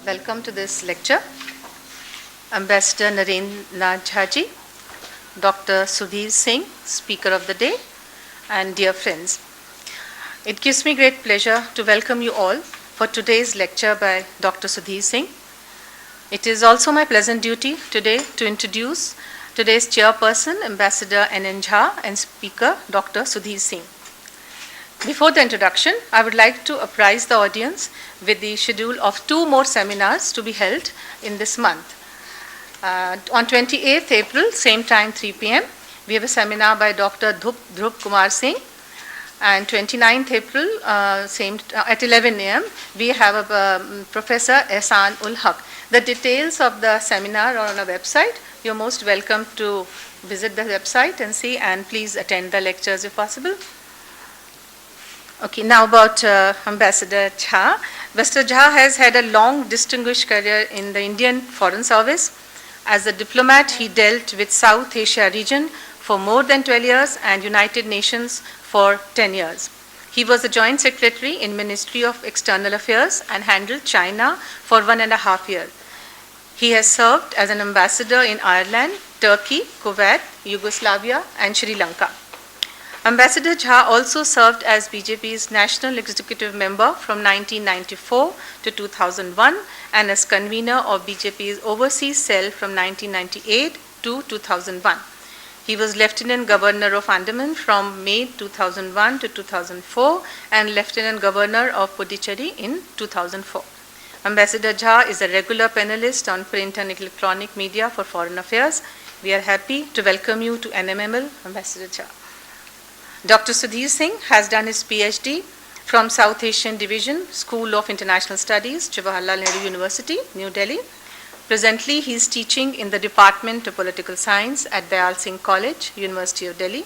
welcome to this lecture. Ambassador Narendra Jhaji, Dr. Sudhir Singh, Speaker of the Day, and dear friends. It gives me great pleasure to welcome you all for today's lecture by Dr. Sudhir Singh. It is also my pleasant duty today to introduce today's chairperson, Ambassador N.N. Jha, and Speaker, Dr. Sudhir Singh. Before the introduction, I would like to apprise the audience with the schedule of 2 more seminars to be held in this month. On 28th April, same time 3 p.m., we have a seminar by Dr. Dhruv Kumar Singh, and 29th April, at 11 a.m., we have a Professor Ehsan ul Haq. The details of the seminar are on our website. You're most welcome to visit the website and see, and please attend the lectures if possible. Okay, now about Ambassador Jha. Ambassador Jha has had a long, distinguished career in the Indian Foreign Service. As a diplomat, he dealt with South Asia region for more than 12 years and United Nations for 10 years. He was the Joint Secretary in Ministry of External Affairs and handled China for 1.5 years. He has served as an ambassador in Ireland, Turkey, Kuwait, Yugoslavia, and Sri Lanka. Ambassador Jha also served as BJP's National Executive Member from 1994 to 2001 and as convener of BJP's Overseas Cell from 1998 to 2001. He was Lieutenant Governor of Andaman from May 2001 to 2004 and Lieutenant Governor of Puducherry in 2004. Ambassador Jha is a regular panelist on print and electronic media for foreign affairs. We are happy to welcome you to NMML, Ambassador Jha. Dr. Sudhir Singh has done his PhD from South Asian Division, School of International Studies, Jawaharlal Nehru University, New Delhi. Presently, he is teaching in the Department of Political Science at Dayal Singh College, University of Delhi.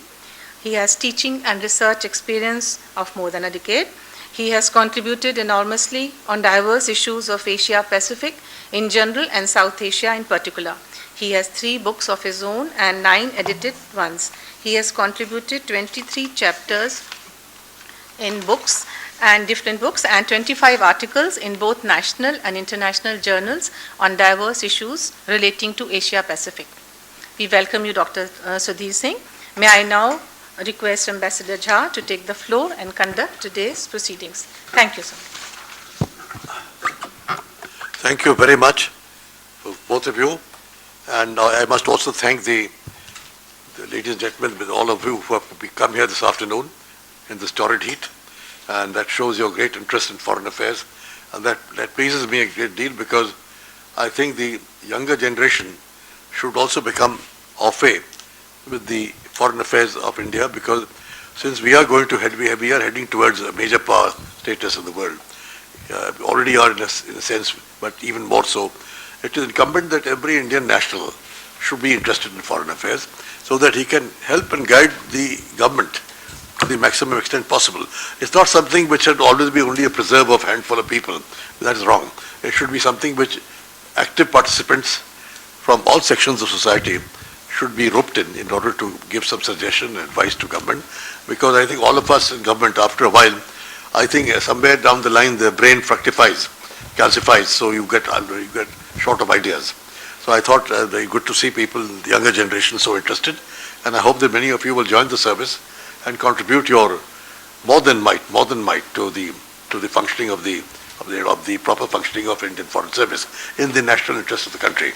He has teaching and research experience of more than a decade. He has contributed enormously on diverse issues of Asia Pacific in general and South Asia in particular. He has 3 books of his own and 9 edited ones. He has contributed 23 chapters in books and different books and 25 articles in both national and international journals on diverse issues relating to Asia Pacific. We welcome you, Dr. Sudhir Singh. May I now request Ambassador Jha to take the floor and conduct today's proceedings. Thank you, sir. Thank you very much, both of you. And I must also thank the ladies and gentlemen, with all of you who have come here this afternoon in this torrid heat. And that shows your great interest in foreign affairs. And that pleases me a great deal because I think the younger generation should also become au fait with the foreign affairs of India, because since we are going to we are heading towards a major power status in the world. Already are in a sense, but even more so. It is incumbent that every Indian national should be interested in foreign affairs so that he can help and guide the government to the maximum extent possible. It's not something which should always be only a preserve of a handful of people. That is wrong. It should be something which active participants from all sections of society should be roped in order to give some suggestion and advice to government, because I think all of us in government, after a while, I think somewhere down the line the brain fructifies, calcifies, so you get short of ideas. So I thought very good to see people, the younger generation, so interested, and I hope that many of you will join the service and contribute your more than might to the functioning of the proper functioning of Indian Foreign Service in the national interest of the country.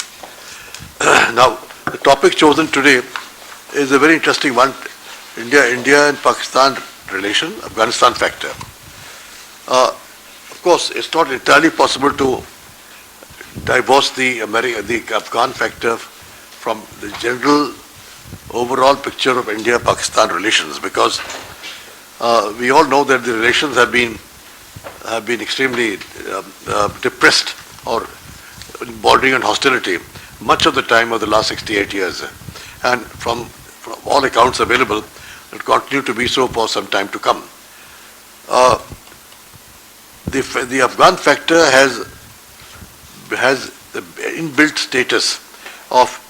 Now, the topic chosen today is a very interesting one: India and Pakistan relation, Afghanistan factor. Of course, it's not entirely possible to divorce the Afghan factor from the general overall picture of India-Pakistan relations, because we all know that the relations have been extremely depressed or bordering on hostility much of the time of the last 68 years, and from all accounts available, it will continue to be so for some time to come. The Afghan factor has the inbuilt status of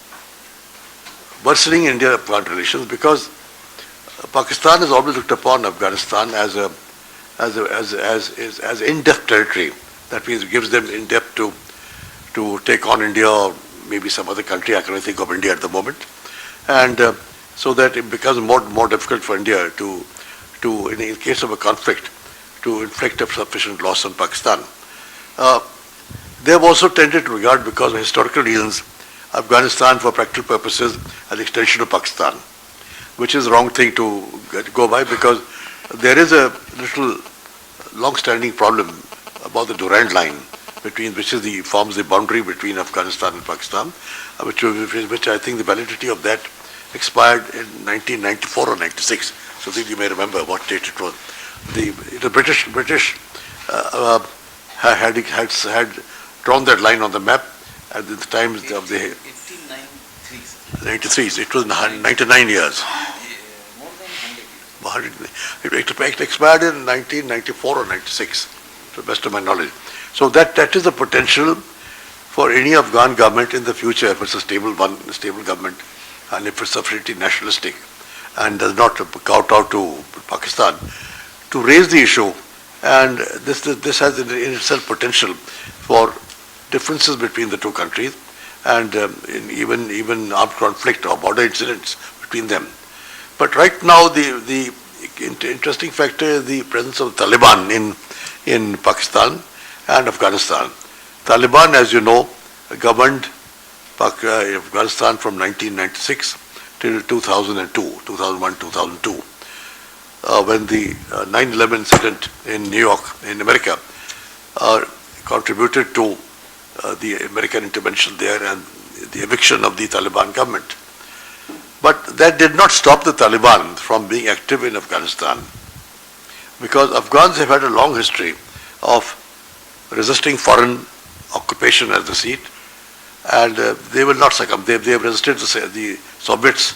worsening India-Afghan relations, because Pakistan has always looked upon Afghanistan as in-depth territory. That means it gives them in-depth to to take on India or maybe some other country. I cannot think of India at the moment. And so that it becomes more difficult for India to in case of a conflict, to inflict a sufficient loss on Pakistan. They have also tended to regard, because of historical reasons, Afghanistan for practical purposes as an extension of Pakistan, which is the wrong thing to go by, because there is a little long-standing problem about the Durand line, which forms the boundary between Afghanistan and Pakistan, which I think the validity of that expired in 1994 or 96. So that you may remember what date it was. The British had drawn that line on the map at the time of the 93. It was 99 years. More than 100 years. It expired in 1994 or 96, to the best of my knowledge. So that is the potential for any Afghan government in the future, if it's a stable government, and if it's sufficiently nationalistic and does not kowtow out to Pakistan, to raise the issue. And this has in itself potential for differences between the two countries, and even armed conflict or border incidents between them. But right now, the interesting factor is the presence of Taliban in Pakistan and Afghanistan. Taliban, as you know, governed Afghanistan from 1996 till 2001-2002, when the 9/11 incident in New York, in America, contributed to the American intervention there and the eviction of the Taliban government. But that did not stop the Taliban from being active in Afghanistan, because Afghans have had a long history of resisting foreign occupation as the seat, and they will not succumb. They have resisted the Soviets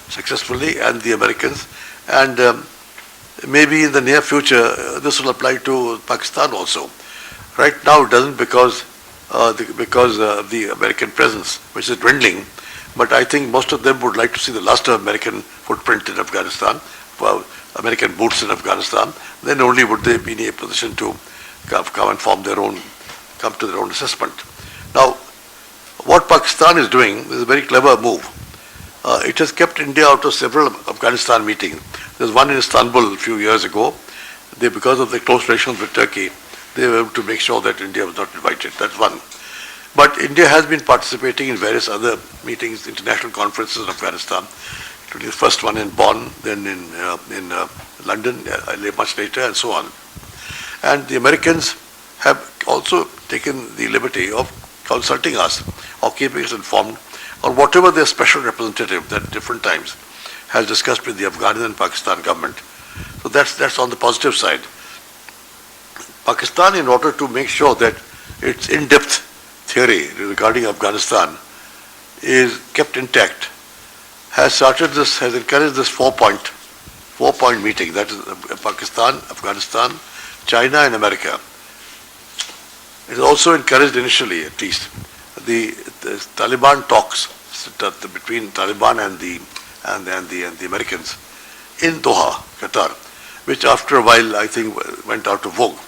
successfully and the Americans, and maybe in the near future this will apply to Pakistan also. Right now it doesn't because of the American presence, which is dwindling. But I think most of them would like to see the last of American footprint in Afghanistan, American boots in Afghanistan. Then only would they be in a position to come and come to their own assessment. Now, what Pakistan is doing is a very clever move. It has kept India out of several Afghanistan meetings. There's one in Istanbul a few years ago. Because of the close relations with Turkey, they were able to make sure that India was not invited. That's one. But India has been participating in various other meetings, international conferences in Afghanistan, including the first one in Bonn, then in London, much later, and so on. And the Americans have also taken the liberty of consulting us or keeping us informed, or whatever their special representative at different times has discussed with the Afghan and Pakistan government. So that's on the positive side. Pakistan, in order to make sure that its in-depth theory regarding Afghanistan is kept intact, has encouraged this four-point meeting. That is Pakistan, Afghanistan, China, and America. It is also encouraged initially, at least, the Taliban talks between Taliban and the Americans in Doha, Qatar, which after a while I think went out of vogue.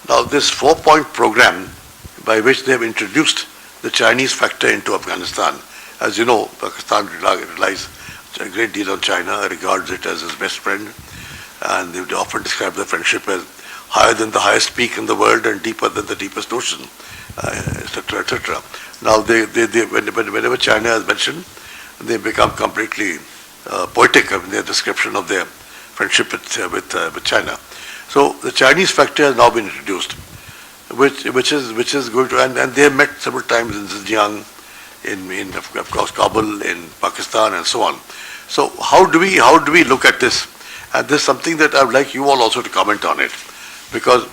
Now this four-point program by which they have introduced the Chinese factor into Afghanistan. As you know, Pakistan relies a great deal on China, regards it as its best friend, and they often describe the friendship as higher than the highest peak in the world and deeper than the deepest ocean, etc., etc. Now, whenever China is mentioned, they become completely poetic in their description of their friendship with China. So the Chinese factor has now been introduced, which is going to, and they have met several times in Xinjiang, in of course Kabul, in Pakistan, and so on. So how do we look at this? And this is something that I would like you all also to comment on it, because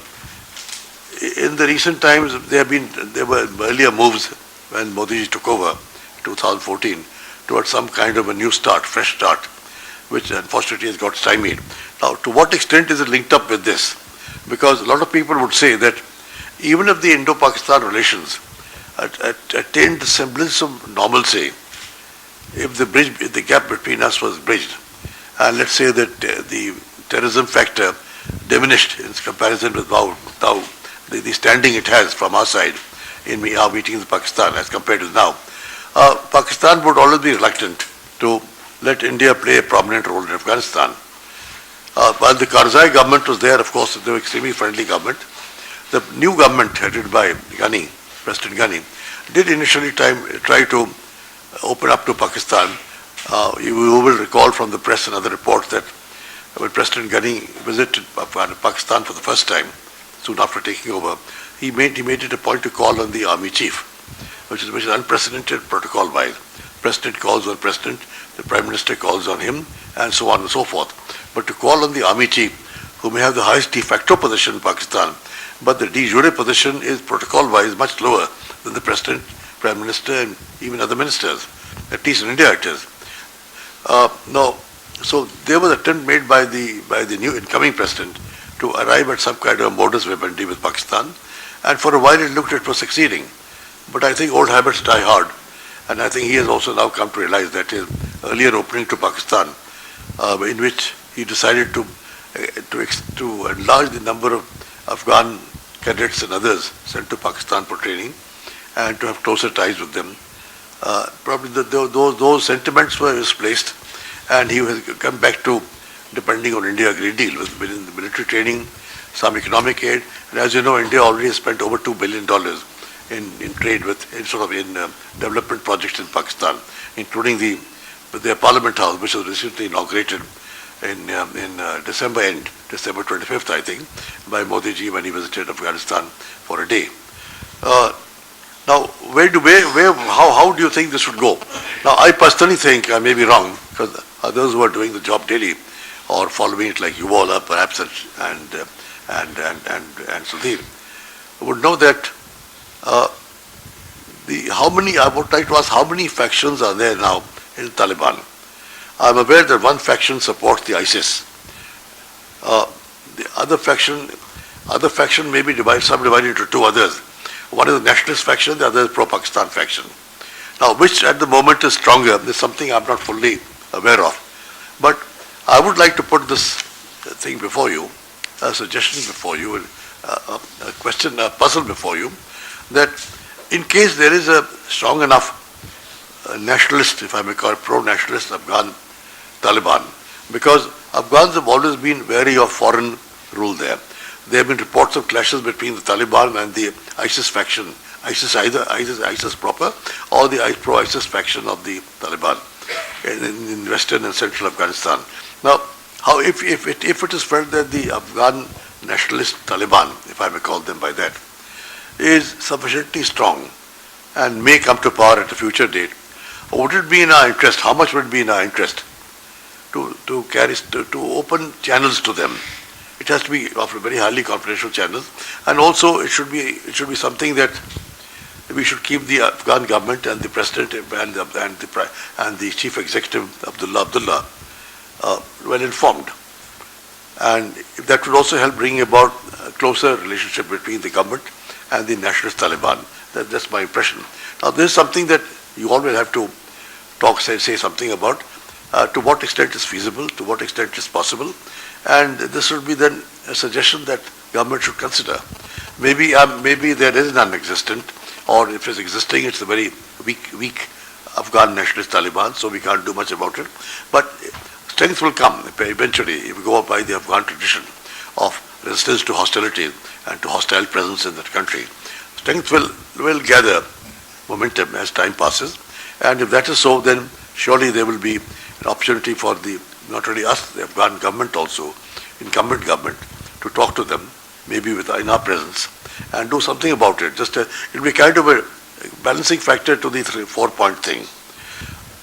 in the recent times there were earlier moves when Modi ji took over, 2014, towards some kind of a new start, fresh start, which unfortunately has got stymied. Now, to what extent is it linked up with this? Because a lot of people would say that even if the Indo-Pakistan relations attained the semblance of normalcy, if the gap between us was bridged, and let's say that the terrorism factor diminished in comparison with the standing it has from our side, in our meetings with Pakistan as compared to now. Pakistan would always be reluctant to let India play a prominent role in Afghanistan. While the Karzai government was there, of course, they were extremely friendly government. The new government headed by Ghani, President Ghani, did initially try to open up to Pakistan. You will recall from the press and other reports that when President Ghani visited Pakistan for the first time, soon after taking over, he made it a point to call on the army chief, which is unprecedented protocol-wise. President calls on president, the Prime Minister calls on him, and so on and so forth. But to call on the army chief, who may have the highest de facto position in Pakistan, but the de jure position is protocol-wise much lower than the President, Prime Minister, and even other ministers. At least in India it is. So there was an attempt made by the new incoming President to arrive at some kind of modus vivendi with Pakistan, and for a while it looked it was succeeding. But I think old habits die hard, and I think he has also now come to realize that his earlier opening to Pakistan, in which he decided to enlarge the number of Afghan cadets and others sent to Pakistan for training, and to have closer ties with them. Probably those sentiments were misplaced, and he has come back to depending on India a great deal within the military training, some economic aid, and as you know, India already has spent over $2 billion in trade in development projects in Pakistan, including their Parliament House, which was recently inaugurated in December 25th, I think, by Modi ji when he visited Afghanistan for a day. Now, how do you think this would go? Now, I personally think, I may be wrong, because others who are doing the job daily or following it like you all are, perhaps, and Sudhir, would know that I would like to ask how many factions are there now in Taliban? I'm aware that one faction supports the ISIS. The other faction may be subdivided into two others. One is the nationalist faction, the other is pro-Pakistan faction. Now, which at the moment is stronger is something I'm not fully aware of. But I would like to put this thing before you, a suggestion before you, a question, a puzzle before you, that in case there is a strong enough nationalist, if I may call it pro-nationalist Afghan Taliban, because Afghans have always been wary of foreign rule there. There have been reports of clashes between the Taliban and the ISIS faction, either ISIS proper or the pro-ISIS faction of the Taliban in western and central Afghanistan. Now, if it is felt that the Afghan nationalist Taliban, if I may call them by that, is sufficiently strong and may come to power at a future date, would it be in our interest? How much would it be in our interest to open channels to them? It has to be of very highly confidential channels, and also it should be something that we should keep the Afghan government and the president and the chief executive Abdullah well informed, and that would also help bring about a closer relationship between the government and the nationalist Taliban. That's my impression. Now, this is something that you always have to say something about. To what extent is feasible, to what extent is possible, and this would be then a suggestion that government should consider. Maybe there is non-existent, or if it's existing, it's a very weak Afghan nationalist Taliban, so we can't do much about it. But strength will come eventually if we go by the Afghan tradition of resistance to hostility and to hostile presence in that country. Strength will gather momentum as time passes, and if that is so, then surely there will be an opportunity for not only us, the Afghan government also, incumbent government, to talk to them, maybe in our presence, and do something about it. It will be kind of a balancing factor to the 4-point thing.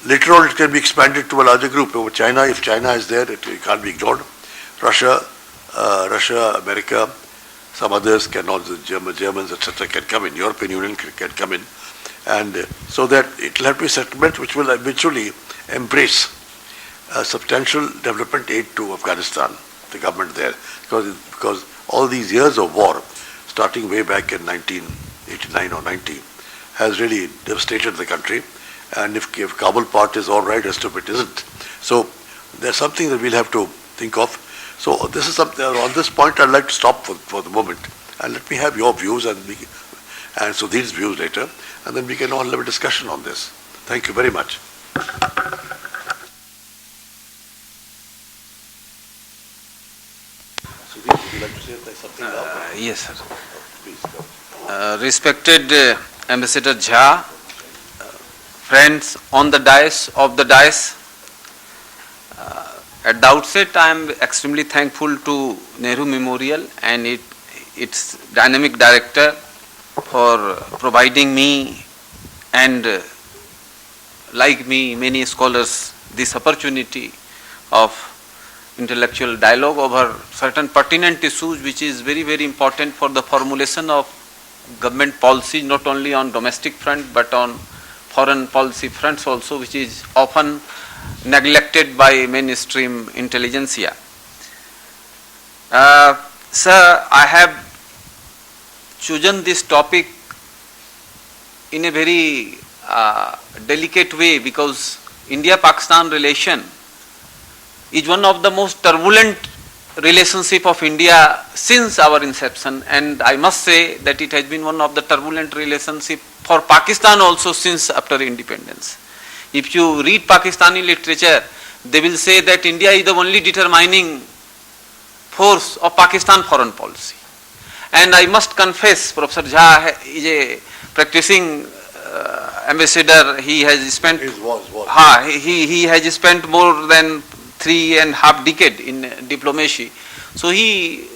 Later on, it can be expanded to a larger group. Over China, if China is there, it can't be ignored. Russia, America, some others can also, Germans, etc., can come in. European Union can come in, and so that it will have to be a settlement which will eventually embrace substantial development aid to Afghanistan, the government there, because all these years of war, starting way back in 1989 or 90, has really devastated the country. And if Kabul part is all right, rest of it isn't. So there's something that we'll have to think of. So this is something, on this point I'd like to stop for the moment, and let me have your views, and and Sudhir's views later, and then we can all have a discussion on this. Thank you very much. Sudhir, would you like to say something now? Yes, sir. Please go. Respected Ambassador Jha, friends on the dais, at the outset I am extremely thankful to Nehru Memorial and its dynamic director for providing me and like me many scholars this opportunity of intellectual dialogue over certain pertinent issues which is very, very important for the formulation of government policy, not only on domestic front but on foreign policy fronts also, which is often neglected by mainstream intelligentsia. Sir, I have chosen this topic in a very delicate way because India-Pakistan relation is one of the most turbulent relationship of India since our inception, and I must say that it has been one of the turbulent relationship for Pakistan also since after independence. If you read Pakistani literature, they will say that India is the only determining force of Pakistan foreign policy. And I must confess, Professor Jha is a practicing ambassador. He has spent he has spent more than 3.5 decades in diplomacy. So he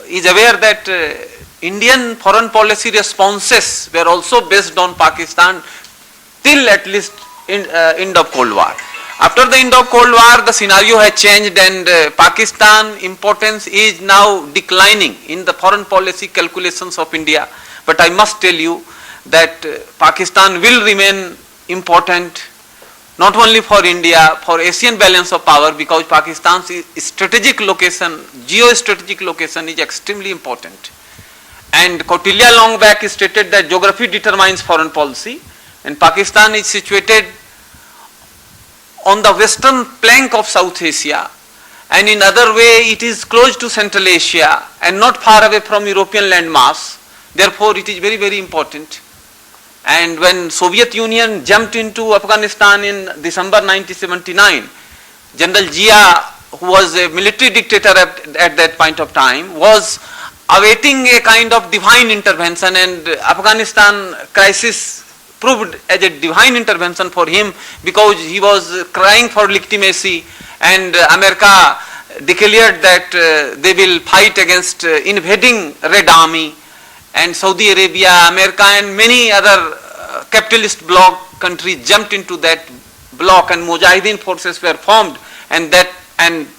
is aware that Indian foreign policy responses were also based on Pakistan till at least end of Cold War. After the end of Cold War, the scenario has changed and Pakistan importance is now declining in the foreign policy calculations of India. But I must tell you that Pakistan will remain important not only for India, for Asian balance of power, because Pakistan's strategic location, geostrategic location is extremely important. And Kautilya long back stated that geography determines foreign policy, and Pakistan is situated on the western flank of South Asia, and in other way it is close to Central Asia and not far away from European landmass. Therefore it is very, very important. And when Soviet Union jumped into Afghanistan in December 1979, General Zia, who was a military dictator at that point of time, was awaiting a kind of divine intervention, and Afghanistan crisis proved as a divine intervention for him because he was crying for legitimacy, and America declared that they will fight against invading Red Army, and Saudi Arabia, America and many other capitalist bloc countries jumped into that bloc, and Mujahideen forces were formed, and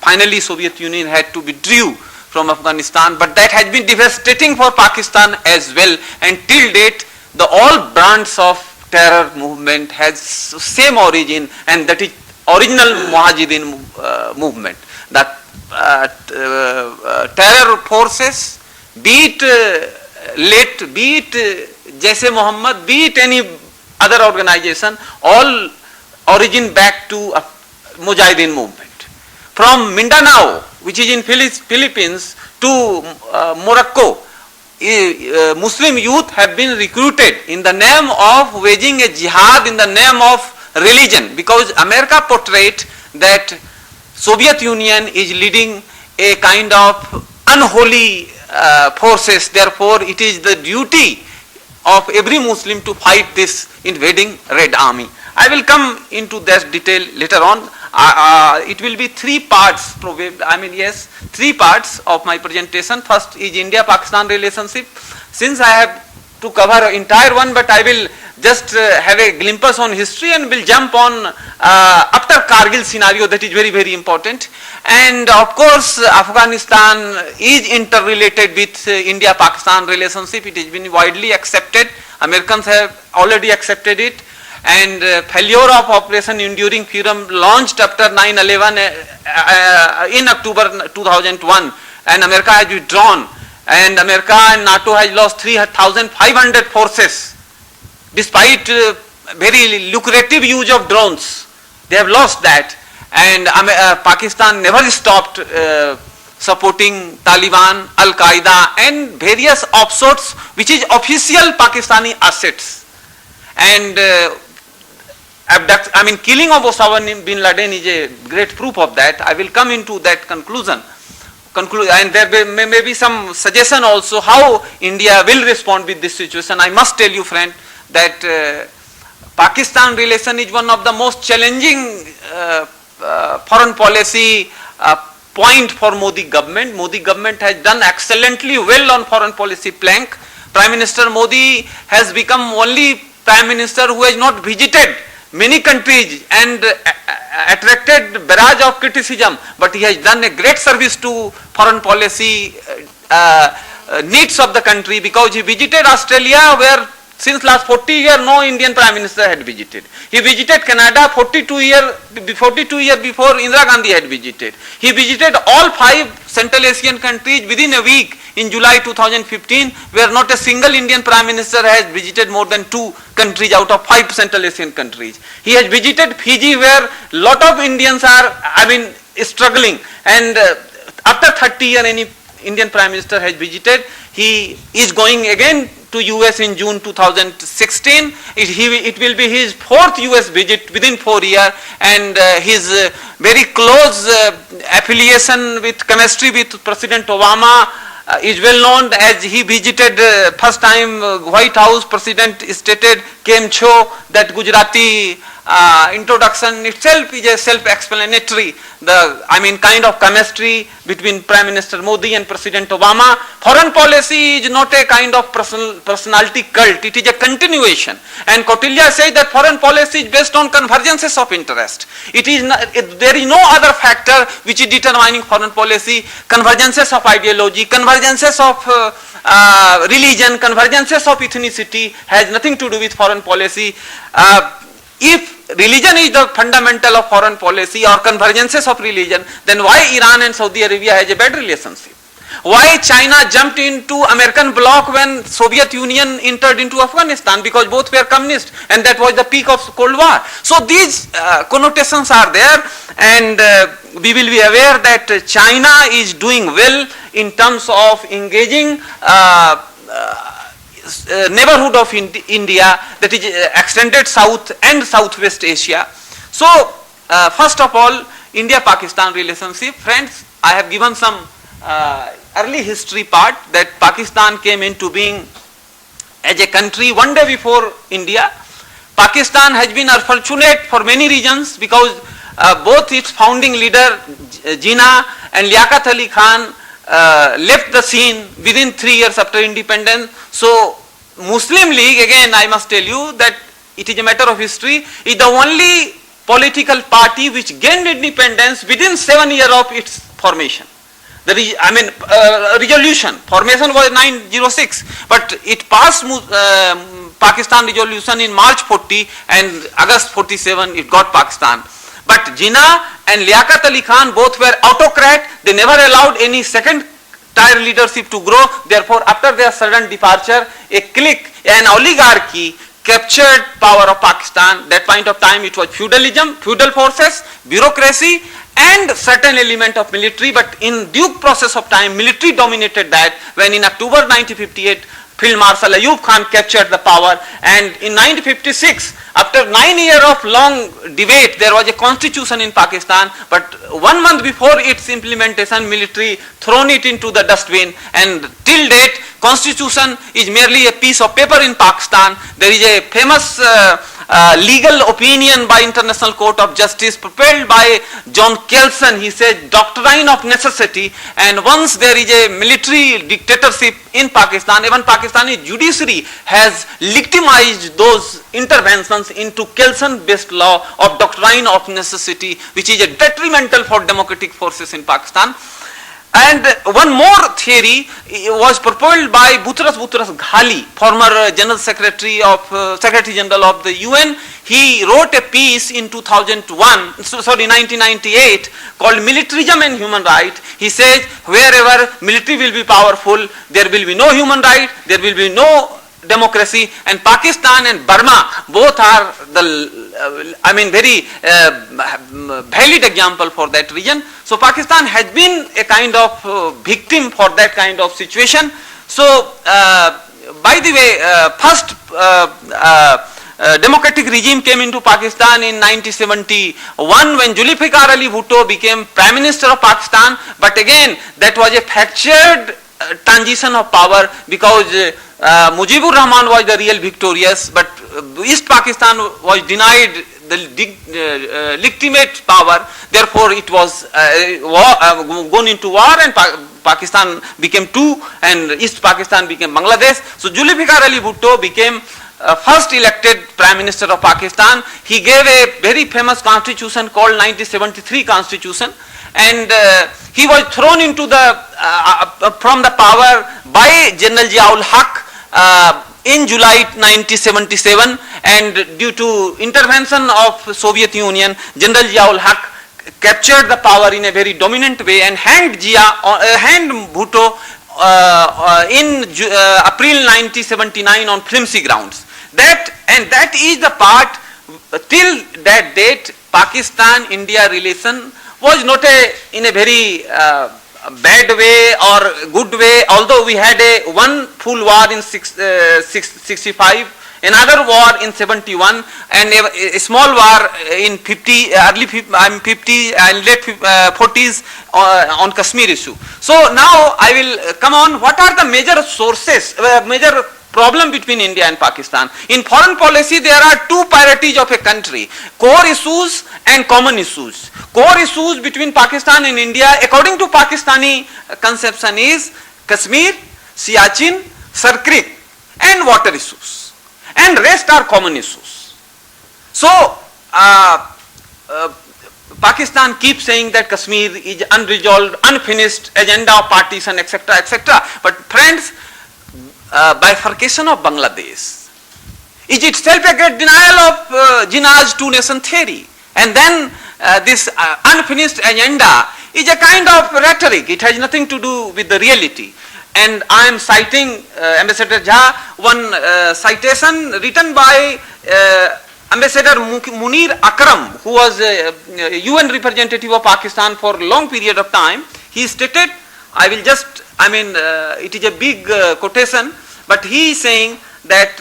finally Soviet Union had to withdraw from Afghanistan. But that has been devastating for Pakistan as well, and till date the all brands of terror movement has same origin, and that is original Mujahideen movement. That terror forces, be it LIT, be it Jaise Mohammed, be it any other organization, all origin back to Mujahideen movement. From Mindanao, which is in Philippines, to Morocco, Muslim youth have been recruited in the name of waging a jihad in the name of religion, because America portrayed that Soviet Union is leading a kind of unholy forces. Therefore it is the duty of every Muslim to fight this invading Red Army. I will come into that detail later on. It will be three parts, three parts of my presentation. First is India-Pakistan relationship. Since I have to cover entire one, but I will just have a glimpse on history and will jump on after Kargil scenario, that is very, very important. And of course Afghanistan is interrelated with India-Pakistan relationship. It has been widely accepted. Americans have already accepted it. And failure of Operation Enduring Freedom launched after 9/11 in October 2001, and America has withdrawn, and America and NATO has lost 3,500 forces despite very lucrative use of drones. They have lost that, and Pakistan never stopped supporting Taliban, Al-Qaeda and various offshoots which is official Pakistani assets. And killing of Osama bin Laden is a great proof of that. I will come into that conclusion. And there may be some suggestion also how India will respond with this situation. I must tell you, friend, that Pakistan relation is one of the most challenging foreign policy point for Modi government. Modi government has done excellently well on foreign policy plank. Prime Minister Modi has become only Prime Minister who has not visited many countries and attracted barrage of criticism, but he has done a great service to foreign policy needs of the country, because he visited Australia where since last 40 years no Indian Prime Minister had visited. He visited Canada 42 years before Indira Gandhi had visited. He visited all 5 Central Asian countries within a week in July 2015, where not a single Indian Prime Minister has visited more than 2 countries out of 5 Central Asian countries. He has visited Fiji, where lot of Indians are struggling, and after 30 years any Indian Prime Minister has visited. He is going again to US in June 2016. It will be his 4th US visit within 4 years, and his very close affiliation with chemistry with President Obama is well known, as he visited first time White House. President stated Kem Cho, that Gujarati introduction itself is a self-explanatory. Kind of chemistry between Prime Minister Modi and President Obama. Foreign policy is not a kind of personality cult, it is a continuation. And Kautilya says that foreign policy is based on convergences of interest. There is no other factor which is determining foreign policy. Convergences of ideology, convergences of religion, convergences of ethnicity has nothing to do with foreign policy. If religion is the fundamental of foreign policy or convergences of religion, then why Iran and Saudi Arabia has a bad relationship? Why China jumped into American bloc when Soviet Union entered into Afghanistan? Because both were communist, and that was the peak of Cold War. So these connotations are there, and we will be aware that China is doing well in terms of engaging neighborhood of India, that is extended South and Southwest Asia. So first of all, India-Pakistan relationship. Friends, I have given some early history part, that Pakistan came into being as a country one day before India. Pakistan has been unfortunate for many reasons, because both its founding leader Jinnah and Liaquat Ali Khan left the scene within 3 years after independence. So Muslim League, again I must tell you that it is a matter of history, is the only political party which gained independence within 7 years of its formation. Resolution. Formation was 906, but it passed Pakistan resolution in March 40, and August 47 it got Pakistan. But Jinnah and Liaquat Ali Khan both were autocrat. They never allowed any second tier leadership to grow. Therefore, after their sudden departure, a clique, an oligarchy captured power of Pakistan. That point of time it was feudalism, feudal forces, bureaucracy and certain element of military, but in due process of time military dominated that, when in October 1958 Field Marshal Ayub Khan captured the power, and in 1956, after 9 years of long debate, there was a constitution in Pakistan, but 1 month before its implementation, military thrown it into the dustbin, and till date, constitution is merely a piece of paper in Pakistan. There is a famous legal opinion by International Court of Justice propelled by John Kelson. He said doctrine of necessity, and once there is a military dictatorship in Pakistan, even Pakistani judiciary has legitimized those interventions into Kelson based law of doctrine of necessity, which is a detrimental for democratic forces in Pakistan. And one more theory was propelled by Butras Ghali, former General Secretary General of the UN. He wrote a piece in 1998 called Militarism and Human Rights. He says wherever military will be powerful, there will be no human right, there will be no democracy, and Pakistan and Burma both are the very valid example for that region. So Pakistan has been a kind of victim for that kind of situation. So by the way, first democratic regime came into Pakistan in 1971 when Zulfikar Ali Bhutto became Prime Minister of Pakistan, but again that was a fractured transition of power because Mujibur Rahman was the real victorious, but East Pakistan was denied the legitimate power, therefore it was gone into war and Pakistan became two and East Pakistan became Bangladesh. So Zulfikar Ali Bhutto became first elected Prime Minister of Pakistan. He gave a very famous constitution called 1973 constitution, and he was thrown into from the power by General Ziaul Haq in July 1977, and due to intervention of Soviet Union, General Ziaul Haq captured the power in a very dominant way and hanged Bhutto in April 1979 on flimsy grounds. That is the part, till that date, Pakistan-India relation was not in a very bad way or good way, although we had one full war in 65, another war in 71, and a small war in early 50 and late 40s on Kashmir issue. So now I will come on what are the major sources, major problem between India and Pakistan. In foreign policy, there are two priorities of a country: core issues and common issues. Core issues between Pakistan and India, according to Pakistani conception, is Kashmir, Siachen, Sar Creek, and water issues, and rest are common issues. So Pakistan keeps saying that Kashmir is unresolved, unfinished agenda of partition, etc., etc. But friends, bifurcation of Bangladesh is itself a great denial of Jinnah's two-nation theory. And then this unfinished agenda is a kind of rhetoric. It has nothing to do with the reality. And I am citing Ambassador Jha, one citation written by Ambassador Munir Akram, who was a UN representative of Pakistan for a long period of time. He stated, it is a big quotation, but he is saying that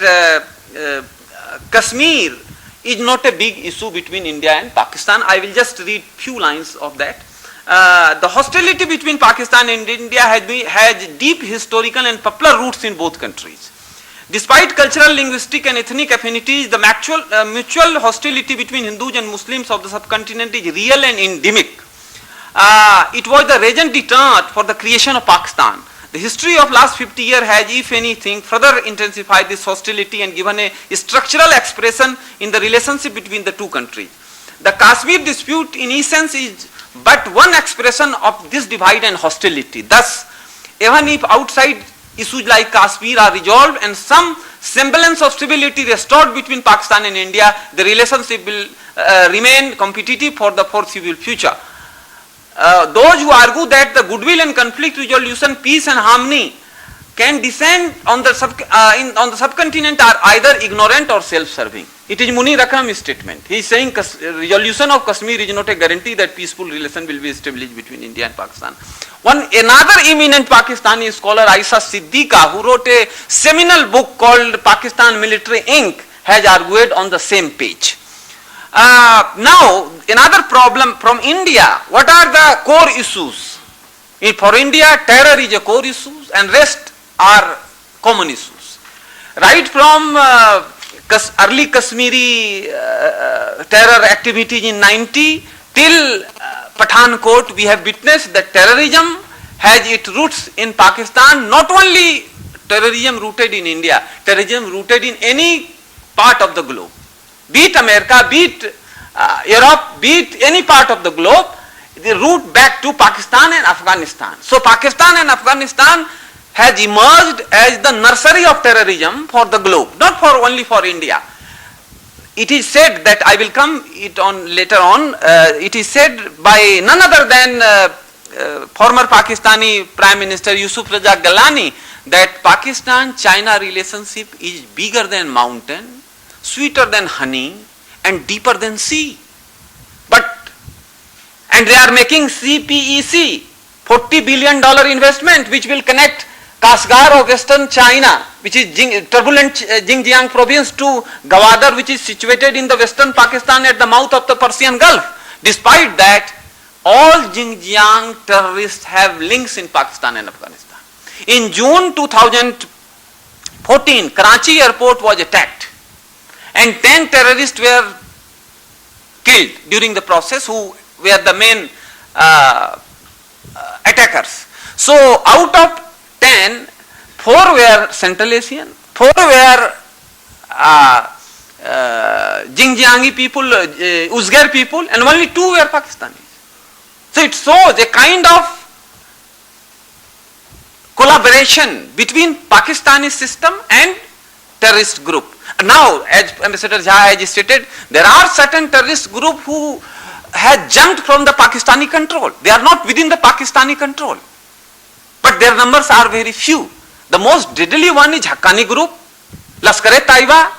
Kashmir is not a big issue between India and Pakistan. I will just read few lines of that. The hostility between Pakistan and India has deep historical and popular roots in both countries. Despite cultural, linguistic and ethnic affinities, the mutual hostility between Hindus and Muslims of the subcontinent is real and endemic. It was the raison d'etre for the creation of Pakistan. The history of last 50 years has, if anything, further intensified this hostility and given a structural expression in the relationship between the two countries. The Kashmir dispute in essence is but one expression of this divide and hostility. Thus, even if outside issues like Kashmir are resolved and some semblance of stability restored between Pakistan and India, the relationship will remain competitive for the foreseeable future. Those who argue that the goodwill and conflict resolution, peace and harmony can descend on the subcontinent are either ignorant or self-serving. It is Munir Akram's statement. He is saying resolution of Kashmir is not a guarantee that peaceful relation will be established between India and Pakistan. Another eminent Pakistani scholar, Aisha Siddiqa, who wrote a seminal book called Pakistan Military Inc., has argued on the same page. Now, another problem from India, what are the core issues? For India, terror is a core issue and rest are common issues. Right from early Kashmiri terror activities in 90 till Pathankot, we have witnessed that terrorism has its roots in Pakistan, not only terrorism rooted in India, terrorism rooted in any part of the globe. Be it America, be it Europe, be it any part of the globe, the root back to Pakistan and Afghanistan. So Pakistan and Afghanistan has emerged as the nursery of terrorism for the globe, not only for India. It is said that, I will come it on later on, it is said by none other than former Pakistani Prime Minister Yusuf Raza Gilani that Pakistan-China relationship is bigger than mountain, sweeter than honey, and deeper than sea. And they are making CPEC, $40 billion investment, which will connect Kashgar of western China, which is turbulent Xinjiang province, to Gwadar, which is situated in the western Pakistan at the mouth of the Persian Gulf. Despite that, all Xinjiang terrorists have links in Pakistan and Afghanistan. In June 2014, Karachi airport was attacked and 10 terrorists were killed during the process, who were the main attackers. So out of 10, 4 were Central Asian, 4 were Xinjiangi people, Uzgar people, and only 2 were Pakistanis. So it shows a kind of collaboration between Pakistani system and terrorist group. Now, as Ambassador Jha has stated, there are certain terrorist group who have jumped from the Pakistani control. They are not within the Pakistani control, but their numbers are very few. The most deadly one is Haqqani group, Lashkar-e-Taiba,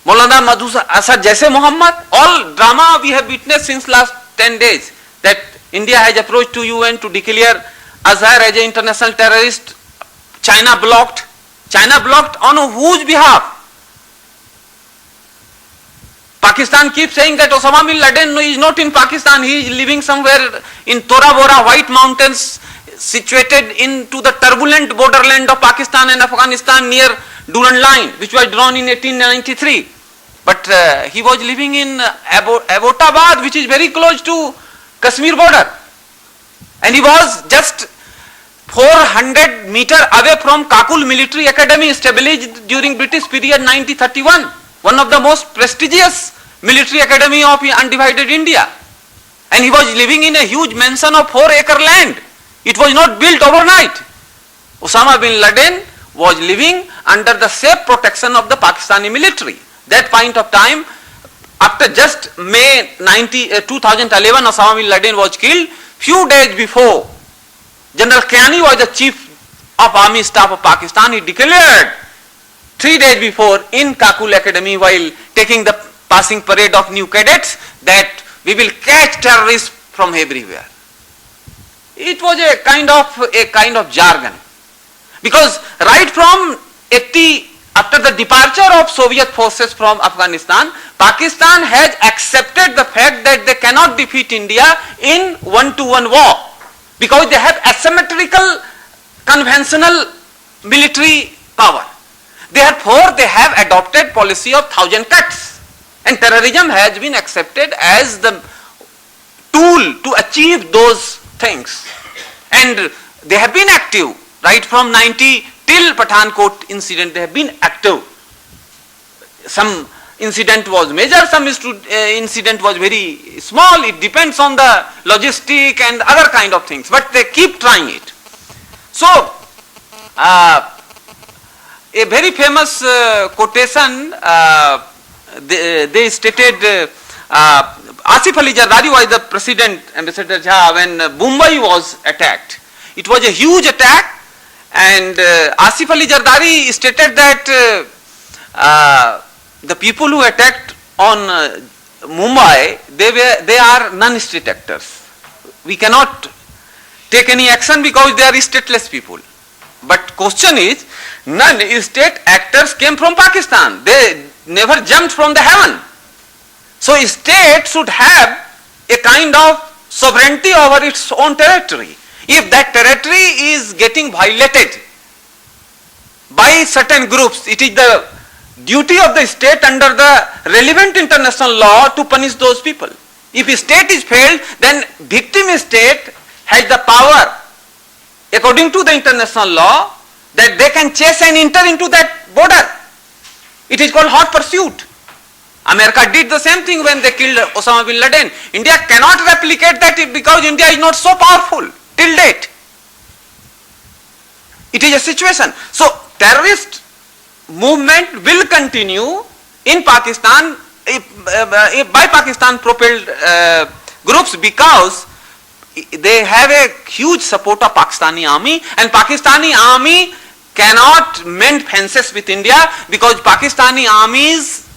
Maulana Madhusa Asad Jaise Muhammad. All drama we have witnessed since last 10 days, that India has approached to UN to declare Azhar as an international terrorist. China blocked on whose behalf? Pakistan keeps saying that Osama bin Laden is not in Pakistan, he is living somewhere in Tora Bora, White Mountains, situated into the turbulent borderland of Pakistan and Afghanistan near Durand Line, which was drawn in 1893. But he was living in Abbottabad, which is very close to Kashmir border. And he was just 400 meters away from Kakul Military Academy, established during British period 1931. One of the most prestigious military academy of undivided India. And he was living in a huge mansion of 4-acre land. It was not built overnight. Osama bin Laden was living under the safe protection of the Pakistani military. That point of time, after just May 2011, Osama bin Laden was killed. Few days before, General Kiani was the chief of army staff of Pakistan. He declared 3 days before in Kakul Academy, while taking the passing parade of new cadets, that we will catch terrorists from everywhere. It was a kind of jargon, because right from 80, after the departure of Soviet forces from Afghanistan, Pakistan has accepted the fact that they cannot defeat India in one-to-one war, because they have asymmetrical conventional military power. Therefore, they have adopted policy of 1,000 cuts, and terrorism has been accepted as the tool to achieve those things. And they have been active right from 90 till Pathankot incident. They have been active. Some incident was major, some incident was very small. It depends on the logistic and other kind of things, but they keep trying it. So, a very famous quotation, they stated, Asif Ali Zardari was the president, Ambassador Jha, when Mumbai was attacked. It was a huge attack, and Asif Ali Zardari stated that the people who attacked on Mumbai, they are non-state actors. We cannot take any action because they are stateless people. But question is, non-state actors came from Pakistan. They never jumped from the heaven. So a state should have a kind of sovereignty over its own territory. If that territory is getting violated by certain groups, it is the duty of the state under the relevant international law to punish those people. If a state is failed, then victim state has the power, according to the international law, that they can chase and enter into that border. It is called hot pursuit. America did the same thing when they killed Osama bin Laden. India cannot replicate that because India is not so powerful till date. It is a situation. So terrorist movement will continue in Pakistan by Pakistan propelled groups, because they have a huge support of Pakistani army, and Pakistani army cannot mend fences with India because Pakistani army's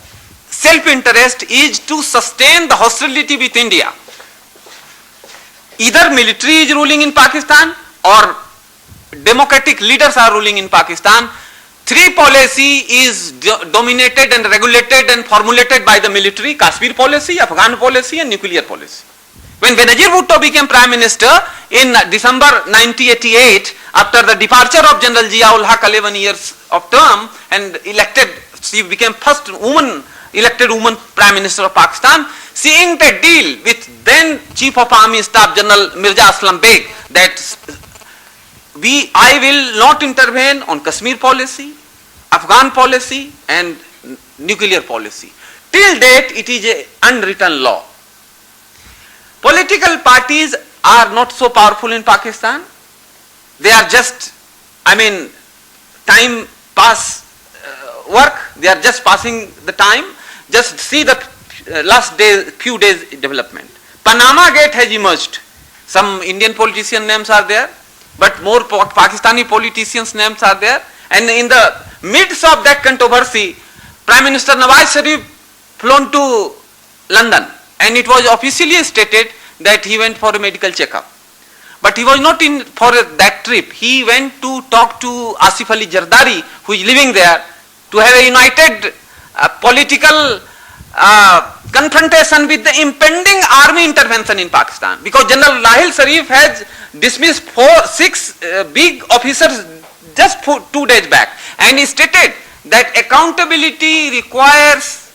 self-interest is to sustain the hostility with India. Either military is ruling in Pakistan or democratic leaders are ruling in Pakistan. Three policy is dominated and regulated and formulated by the military: Kashmir policy, Afghan policy and nuclear policy. When Benazir Bhutto became Prime Minister in December 1988, after the departure of General Zia-ul Haq, 11 years of term, and elected, she became first elected woman Prime Minister of Pakistan, she inked a deal with then Chief of Army Staff General Mirza Aslam Beg that I will not intervene on Kashmir policy, Afghan policy and nuclear policy. Till date it is an unwritten law. Political parties are not so powerful in Pakistan. They are just, time pass work. They are just passing the time. Just see the few days development. Panama Gate has emerged. Some Indian politician names are there, but more Pakistani politicians names are there. And in the midst of that controversy, Prime Minister Nawaz Sharif flown to London, and it was officially stated that he went for a medical checkup. But he was not in for that trip. He went to talk to Asif Ali Zardari, who is living there, to have a united political confrontation with the impending army intervention in Pakistan. Because General Rahil Sharif has dismissed 6 big officers just 2 days back, and he stated that accountability requires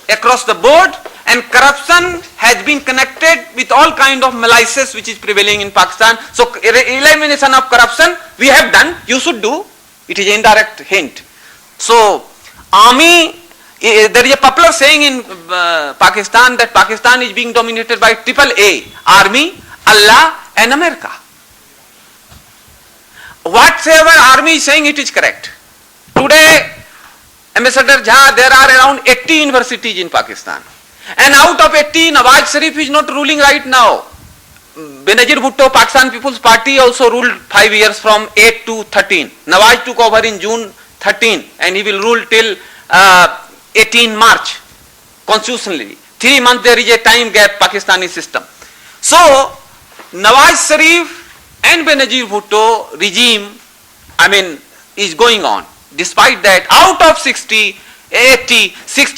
across the board, and corruption has been connected with all kind of malicious which is prevailing in Pakistan. So elimination of corruption we have done, you should do. It is an indirect hint. So army, there is a popular saying in Pakistan that Pakistan is being dominated by AAA, army, Allah and America. Whatsoever army is saying, it is correct. Today, Ambassador Jha, there are around 80 universities in Pakistan. And out of 80, Nawaz Sharif is not ruling right now. Benazir Bhutto, Pakistan People's Party also ruled 5 years from 8 to 13. Nawaz took over in June 13 and he will rule till 18 March constitutionally. 3 months there is a time gap Pakistani system. So Nawaz Sharif and Benazir Bhutto regime is going on. Despite that, out of 60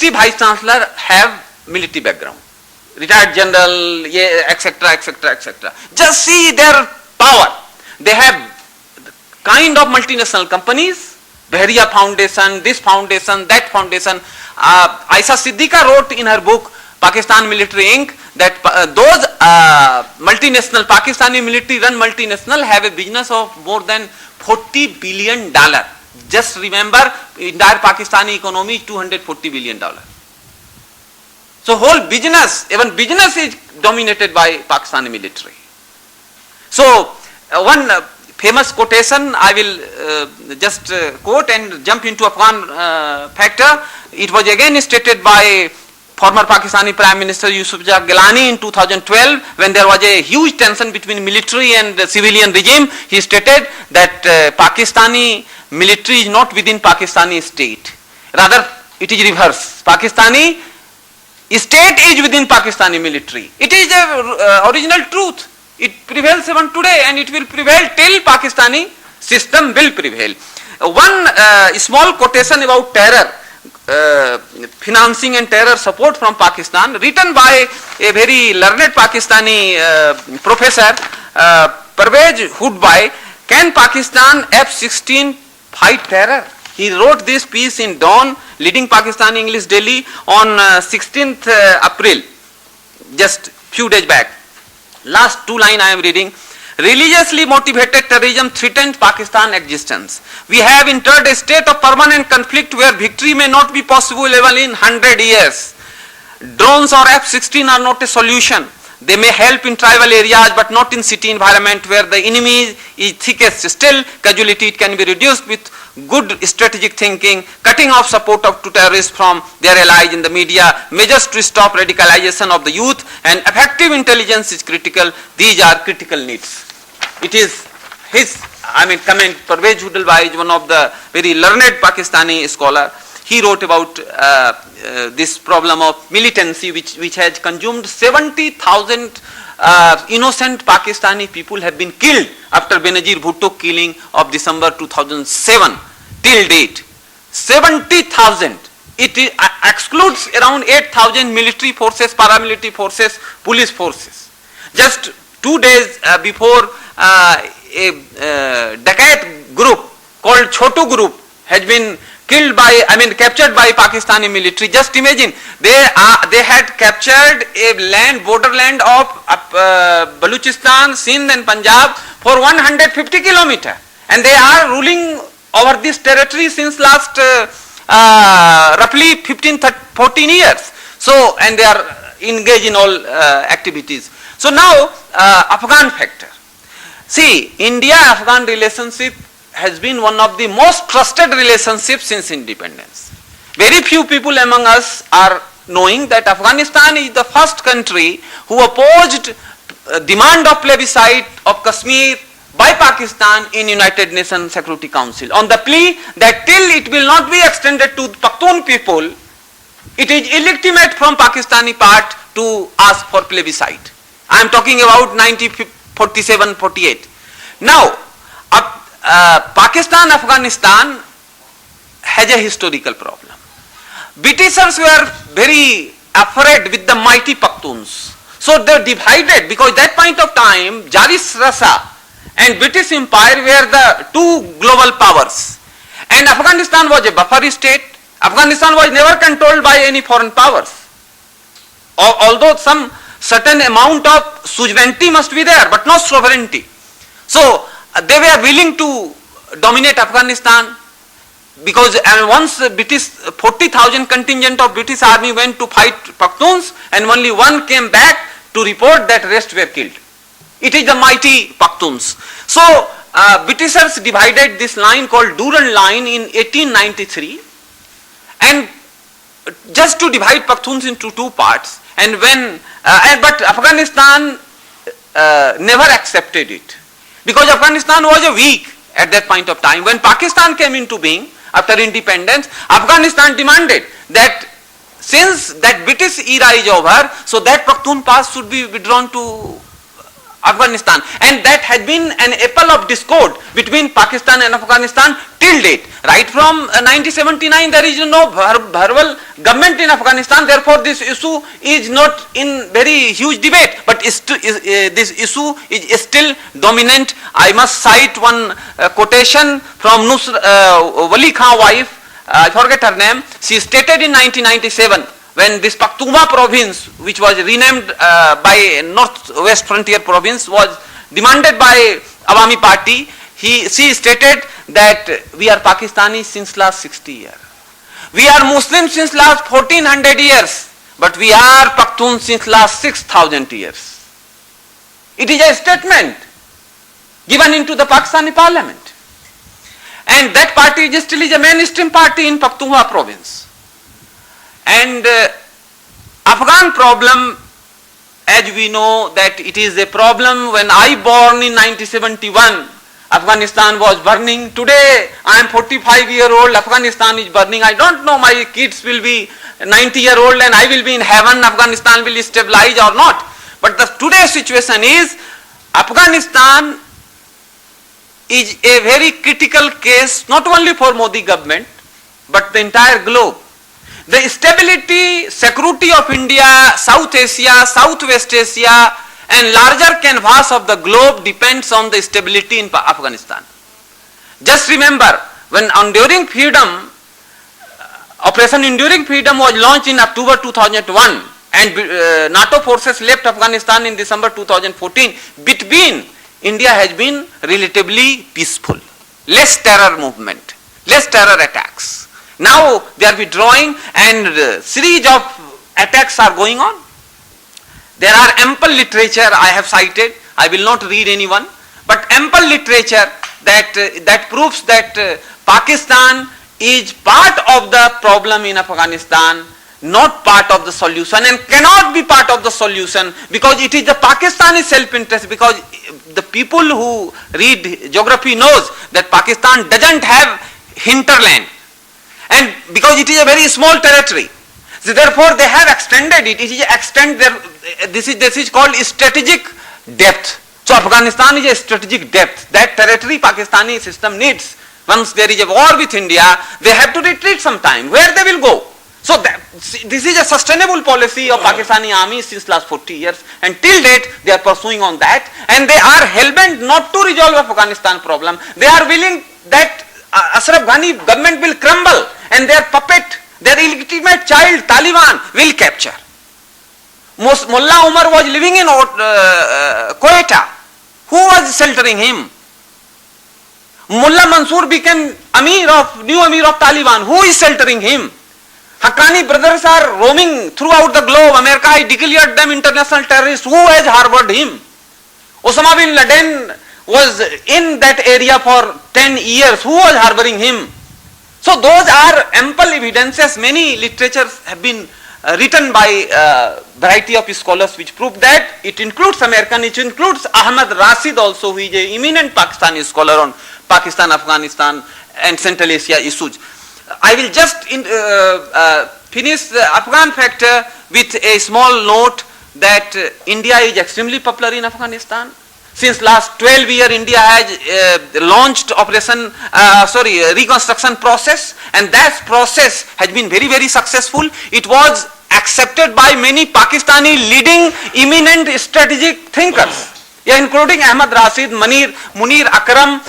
Vice Chancellor have military background. Retired general, etc., etc., etc. Just see their power. They have kind of multinational companies, Behriya Foundation, this foundation, that foundation. Aisha Siddiqa wrote in her book, Pakistan Military Inc., that those multinational, Pakistani military run multinational have a business of more than $40 billion. Just remember, entire Pakistani economy is $240 billion. So whole business, even business is dominated by Pakistani military. So one famous quotation I will just quote and jump into Afghan factor. It was again stated by former Pakistani Prime Minister Yusuf Jah Gilani in 2012 when there was a huge tension between military and civilian regime. He stated that Pakistani military is not within Pakistani state. Rather, it is reverse. Pakistani state is within Pakistani military. It is the original truth. It prevails even today and it will prevail till Pakistani system will prevail. One small quotation about terror, financing and terror support from Pakistan, written by a very learned Pakistani professor, Parvez Hudbai. Can Pakistan F-16 fight terror? He wrote this piece in Dawn, leading Pakistani English daily, on 16th April, just few days back. Last 2 lines I am reading. Religiously motivated terrorism threatens Pakistan's existence. We have entered a state of permanent conflict where victory may not be possible even in 100 years. Drones or F-16 are not a solution. They may help in tribal areas but not in city environment where the enemy is thickest. Still, casualty can be reduced with good strategic thinking, cutting off support to terrorists from their allies in the media, measures to stop radicalization of the youth, and effective intelligence is critical. These are critical needs. It is his, comment. Parvez Judalbhai is one of the very learned Pakistani scholar. He wrote about this problem of militancy which has consumed 70,000 innocent Pakistani people have been killed after Benazir Bhutto killing of December 2007 till date. 70,000. It excludes around 8,000 military forces, paramilitary forces, police forces. Just 2 days before a Dakat group called Chotu group has been captured by Pakistani military. Just imagine, they had captured a borderland of Baluchistan, Sindh and Punjab for 150 kilometers, and they are ruling over this territory since last roughly 14 years. So, and they are engaged in all activities. So now, Afghan factor. See, India-Afghan relationship has been one of the most trusted relationships since independence. Very few people among us are knowing that Afghanistan is the first country who opposed demand of plebiscite of Kashmir by Pakistan in United Nations Security Council on the plea that till it will not be extended to Pakhtun people, it is illegitimate from Pakistani part to ask for plebiscite. I am talking about 1947-48. Now, Pakistan, Afghanistan has a historical problem. Britishers were very afraid with the mighty Pakhtuns. So they divided, because that point of time, Jaris Rasa and British Empire were the two global powers. And Afghanistan was a buffer state. Afghanistan was never controlled by any foreign powers. Although some certain amount of sovereignty must be there, but not sovereignty. So they were willing to dominate Afghanistan, because once British 40,000 contingent of British army went to fight Pakhtuns, and only one came back to report that rest were killed. It is the mighty Pakhtuns. So Britishers divided this line called Durand Line in 1893, and just to divide Pakhtuns into two parts. And when but Afghanistan never accepted it, because Afghanistan was a weak at that point of time. When Pakistan came into being after independence, Afghanistan demanded that since that British era is over, so that Pakhtun pass should be withdrawn to Afghanistan, and that had been an apple of discord between Pakistan and Afghanistan till date. Right from 1979, there is no verbal government in Afghanistan. Therefore, this issue is not in very huge debate, but this issue is still dominant. I must cite one quotation from Wali Khan's wife. I forget her name. She stated in 1997, when this Pakhtunkhwa province, which was renamed by Northwest Frontier Province, was demanded by Awami Party, she stated that we are Pakistanis since last 60 years. We are Muslims since last 1400 years, but we are Pakhtuns since last 6,000 years. It is a statement given into the Pakistani parliament. And that party still is a mainstream party in Pakhtunkhwa province. And Afghan problem, as we know that it is a problem. When I born in 1971, Afghanistan was burning. Today I am 45-year-old, Afghanistan is burning. I don't know my kids will be 90-year-old and I will be in heaven, Afghanistan will stabilize or not. But the today's situation is, Afghanistan is a very critical case, not only for Modi government, but the entire globe. The stability, security of India, South Asia, Southwest Asia, and larger canvas of the globe depends on the stability in Afghanistan. Just remember, when Enduring Freedom, Operation Enduring Freedom was launched in October 2001, and NATO forces left Afghanistan in December 2014, between India has been relatively peaceful, less terror movement, less terror attacks. Now they are withdrawing and a series of attacks are going on. There are ample literature I have cited. I will not read anyone, but ample literature that proves that Pakistan is part of the problem in Afghanistan, not part of the solution, and cannot be part of the solution, because it is the Pakistani self-interest, because the people who read geography knows that Pakistan doesn't have hinterland, and because it is a very small territory, so therefore they have extended it. It is this is called strategic depth. So Afghanistan is a strategic depth. That territory Pakistani system needs. Once there is a war with India, they have to retreat sometime. Where they will go? So this is a sustainable policy of Pakistani army since last 40 years, and till date they are pursuing on that, and they are hell-bent not to resolve Afghanistan problem. They are willing that Ashraf Ghani government will crumble and their puppet, their illegitimate child Taliban will capture. Mullah Umar was living in Quetta. Who was sheltering him? Mullah Mansoor became new Amir of Taliban. Who is sheltering him? Haqqani brothers are roaming throughout the globe. America has declared them international terrorists. Who has harbored him? Osama bin Laden was in that area for 10 years. Who was harboring him? So those are ample evidences. Many literatures have been written by variety of scholars which prove that. It includes American, it includes Ahmad Rashid also, who is an eminent Pakistani scholar on Pakistan, Afghanistan and Central Asia issues. I will just finish the Afghan factor with a small note that India is extremely popular in Afghanistan. Since last 12 years, India has launched reconstruction process, and that process has been very, very successful. It was accepted by many Pakistani leading eminent strategic thinkers, including Ahmad Rashid, Munir Akram,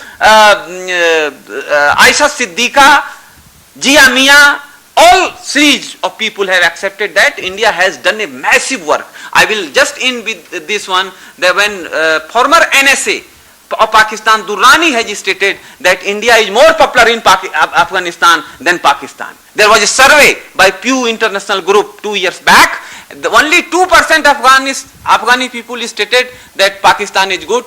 Aisha Siddiqa, Jia Mia. All series of people have accepted that India has done a massive work. I will just end with this one, that when former NSA of Pakistan, Durrani, has stated that India is more popular in Afghanistan than Pakistan. There was a survey by Pew International Group 2 years back. Only 2% of Afghani people stated that Pakistan is good.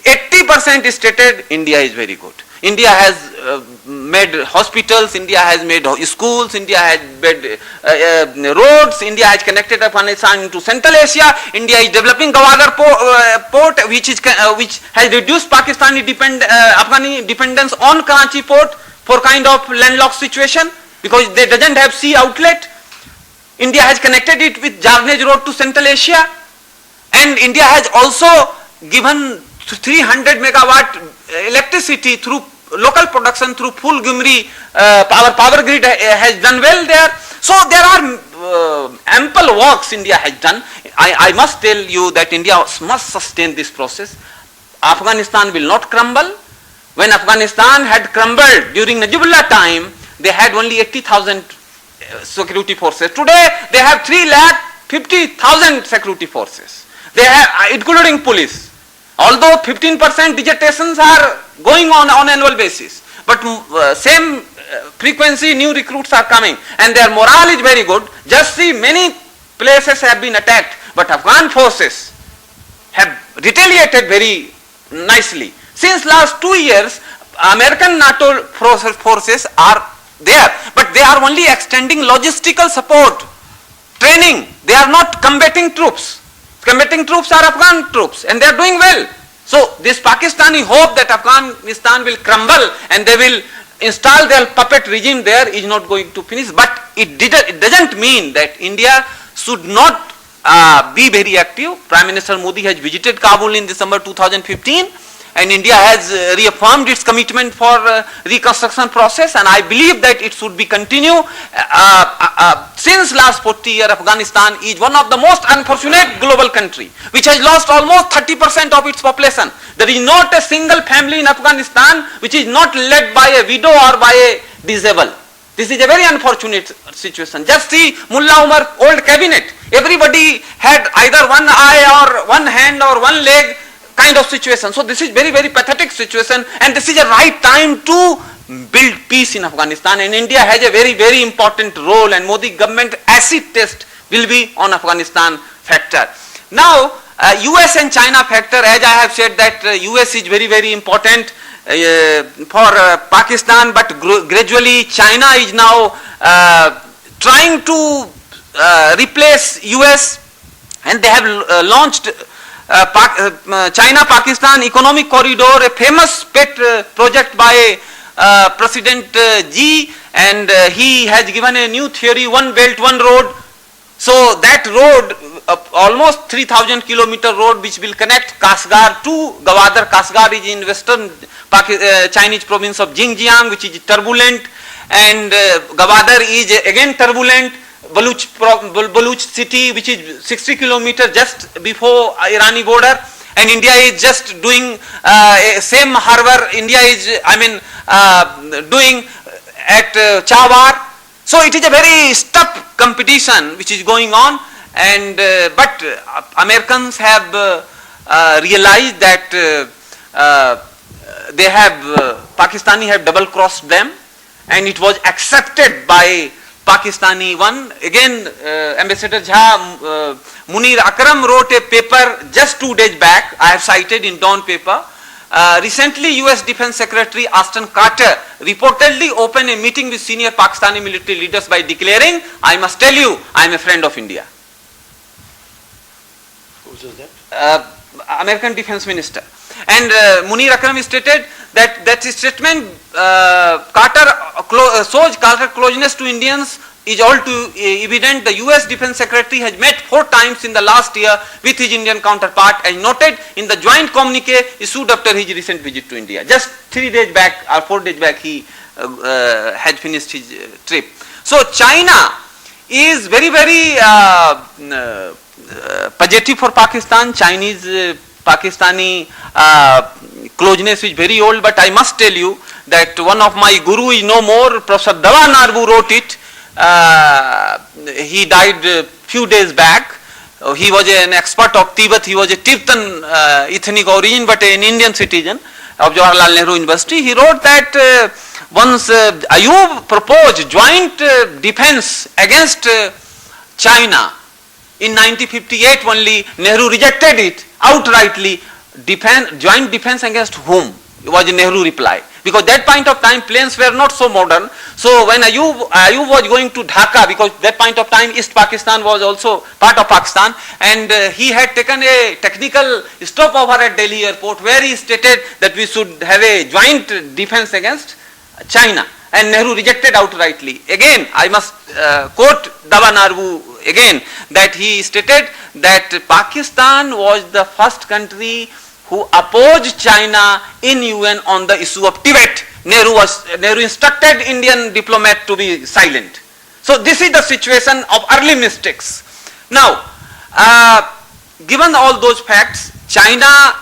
80% stated India is very good. India has made hospitals, India has made schools, India has made roads, India has connected Afghanistan to Central Asia, India is developing Gwadar port which has reduced Pakistani Afghani dependence on Karachi port for kind of landlocked situation, because they doesn't have sea outlet. India has connected it with Jarnej Road to Central Asia, and India has also given 300 megawatt electricity through local production through full Gumri power grid has done well there. So there are ample works India has done. I must tell you that India must sustain this process. Afghanistan will not crumble. When Afghanistan had crumbled during Najibullah time, they had only 80,000 security forces. Today they have 350,000 security forces. They have, including police. Although 15% desertions are going on annual basis, but same frequency new recruits are coming, and their morale is very good. Just see, many places have been attacked, but Afghan forces have retaliated very nicely. Since last 2 years, American NATO forces are there, but they are only extending logistical support, training. They are not combating troops. Combating troops are Afghan troops, and they are doing well. So this Pakistani hope that Afghanistan will crumble and they will install their puppet regime there is not going to finish. But it doesn't mean that India should not be very active. Prime Minister Modi has visited Kabul in December 2015, and India has reaffirmed its commitment for reconstruction process, and I believe that it should be continue. Since last 40 years, Afghanistan is one of the most unfortunate global country, which has lost almost 30% of its population. There is not a single family in Afghanistan which is not led by a widow or by a disabled. This is a very unfortunate situation. Just see Mullah Umar old cabinet. Everybody had either one eye or one hand or one leg kind of situation. So this is very, very pathetic situation, and this is a right time to build peace in Afghanistan, and India has a very, very important role, and Modi government acid test will be on Afghanistan factor. Now, US and China factor, as I have said that US is very, very important for Pakistan, but gradually China is now trying to replace US, and they have launched China-Pakistan Economic Corridor, a famous pet project by President Xi, and he has given a new theory, one belt, one road. So that road, almost 3,000 kilometer road, which will connect Kasgar to Gwadar. Kasgar is in western Chinese province of Xinjiang, which is turbulent, and Gwadar is again turbulent. Baluch city, which is 60 kilometers just before Irani border, and India is just doing same harbor. India is, doing at Chawar. So it is a very tough competition which is going on, and but Americans have realized that they have Pakistani have double crossed them, and it was accepted by Pakistani one. Again, Ambassador Jha, Munir Akram wrote a paper just 2 days back, I have cited in Dawn paper. Recently, US Defense Secretary Ashton Carter reportedly opened a meeting with senior Pakistani military leaders by declaring, I must tell you, I am a friend of India. Who says that? American Defense Minister. And Munir Akram stated that his statement shows Carter closeness to Indians is all too evident. The US Defense Secretary has met 4 times in the last year with his Indian counterpart, as noted in the joint communique issued after his recent visit to India. Just 3 days back or 4 days back he had finished his trip. So China is very, very positive for Pakistan. Chinese Pakistani closeness is very old, but I must tell you that one of my guru is no more. Professor Dawa Narbu wrote it. He died a few days back. He was an expert of Tibet. He was a Tibetan ethnic origin, but an Indian citizen of Jawaharlal Nehru University. He wrote that once Ayub proposed joint defense against China in 1958 only, Nehru rejected it outrightly. Joint defense against whom? Was Nehru reply. Because that point of time planes were not so modern. So when Ayub was going to Dhaka, because that point of time East Pakistan was also part of Pakistan, and he had taken a technical stopover at Delhi airport where he stated that we should have a joint defense against China, and Nehru rejected outrightly. Again, I must quote Dawa Narbu again, that he stated that Pakistan was the first country who opposed China in UN on the issue of Tibet. Nehru instructed Indian diplomat to be silent. So this is the situation of early mistakes. Now, given all those facts, China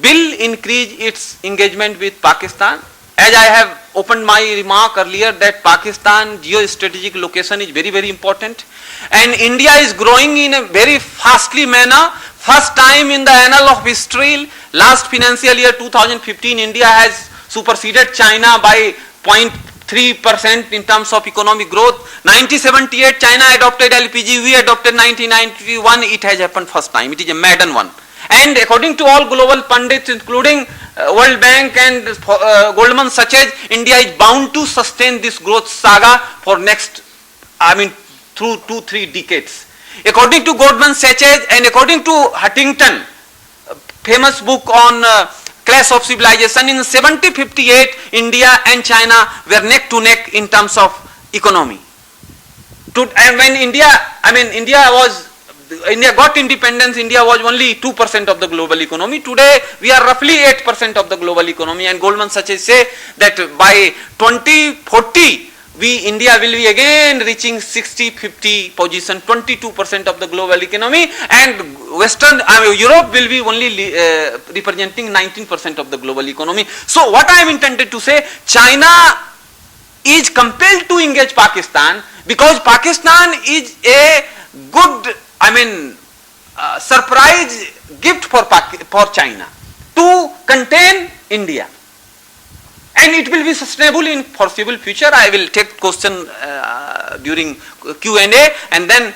will increase its engagement with Pakistan. As I have opened my remark earlier, that Pakistan geostrategic location is very, very important, and India is growing in a very fastly manner. First time in the annal of history, last financial year 2015, India has superseded China by 0.3% in terms of economic growth. 1978, China adopted LPG, we adopted 1991, it has happened first time. It is a maiden one. And according to all global pundits, including World Bank and Goldman Sachs, India is bound to sustain this growth saga for next, through 2-3 decades. According to Goldman Sachs and according to Huntington, famous book on clash of civilization, in 1758, India and China were neck to neck in terms of economy. And when India got independence, India was only 2% of the global economy. Today, we are roughly 8% of the global economy, and Goldman Sachs say that by 2040, India will be again reaching 60-50 position, 22% of the global economy, and Europe will be only representing 19% of the global economy. So what I am intended to say, China is compelled to engage Pakistan because Pakistan is a good, surprise gift for China to contain India. and it will be sustainable in foreseeable future. I will take question during Q&A, and then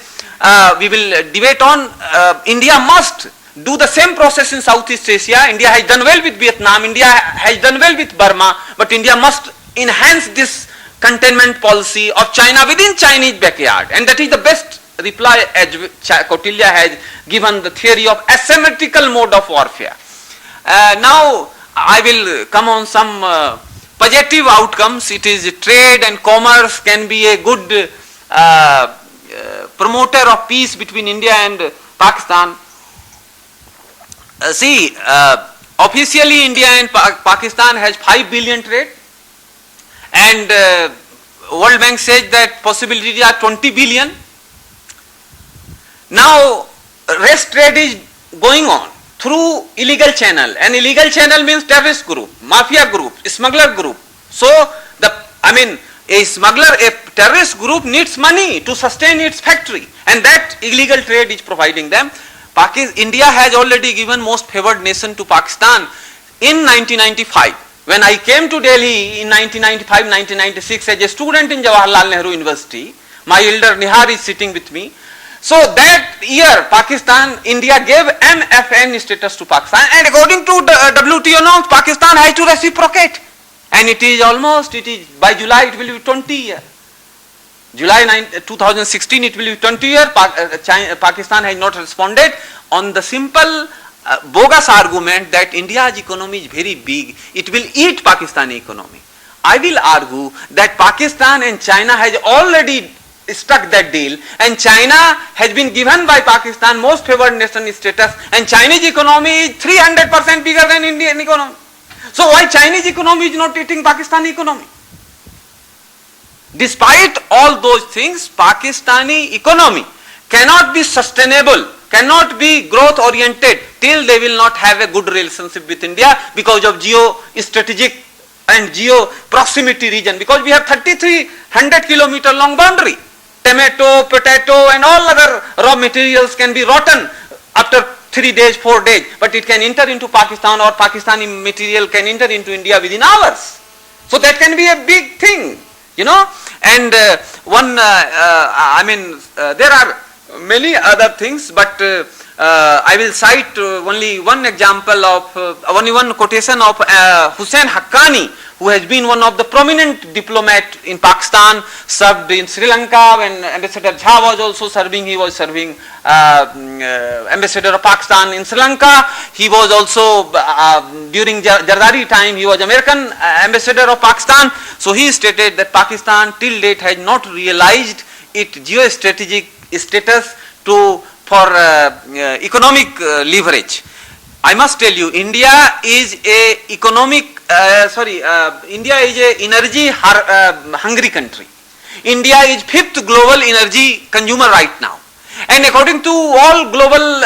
we will debate on India must do the same process in Southeast Asia. India has done well with Vietnam, India has done well with Burma, but India must enhance this containment policy of China within Chinese backyard, and that is the best reply as Kautilya has given the theory of asymmetrical mode of warfare. Now I will come on some positive outcomes. It is trade and commerce can be a good promoter of peace between India and Pakistan. Officially India and Pakistan has 5 billion trade, and World Bank says that possibilities are 20 billion. Now rest trade is going on through illegal channel, and illegal channel means terrorist group, mafia group, smuggler group. So a smuggler, a terrorist group needs money to sustain its factory, and that illegal trade is providing them. India has already given most favored nation to Pakistan in 1995. When I came to Delhi in 1995-1996 as a student in Jawaharlal Nehru University, my elder Nihar is sitting with me. So that year India gave MFN status to Pakistan, and according to the WTO norms, Pakistan has to reciprocate, and it is by July it will be 20 years. July 2016 it will be 20 years. Pakistan has not responded on the simple bogus argument that India's economy is very big, it will eat Pakistani economy. I will argue that Pakistan and China has already struck that deal, and China has been given by Pakistan most favored nation status, and Chinese economy is 300% bigger than Indian economy. So why Chinese economy is not eating Pakistani economy? Despite all those things, Pakistani economy cannot be sustainable, cannot be growth oriented till they will not have a good relationship with India because of geo-strategic and geo-proximity region, because we have 3,300 kilometer long boundary. Tomato, potato and all other raw materials can be rotten after 3 days, 4 days, but it can enter into Pakistan, or Pakistani material can enter into India within hours. So that can be a big thing, and there are many other things, but I will cite only one example of, only one quotation of Hussain Haqqani, who has been one of the prominent diplomat in Pakistan, served in Sri Lanka when Ambassador Jha was also serving. He was serving Ambassador of Pakistan in Sri Lanka. He was also, during Zardari time, he was American Ambassador of Pakistan. So he stated that Pakistan till date has not realized its geostrategic status for economic leverage. I must tell you, India is a energy hungry country. India is 5th global energy consumer right now, and according to all global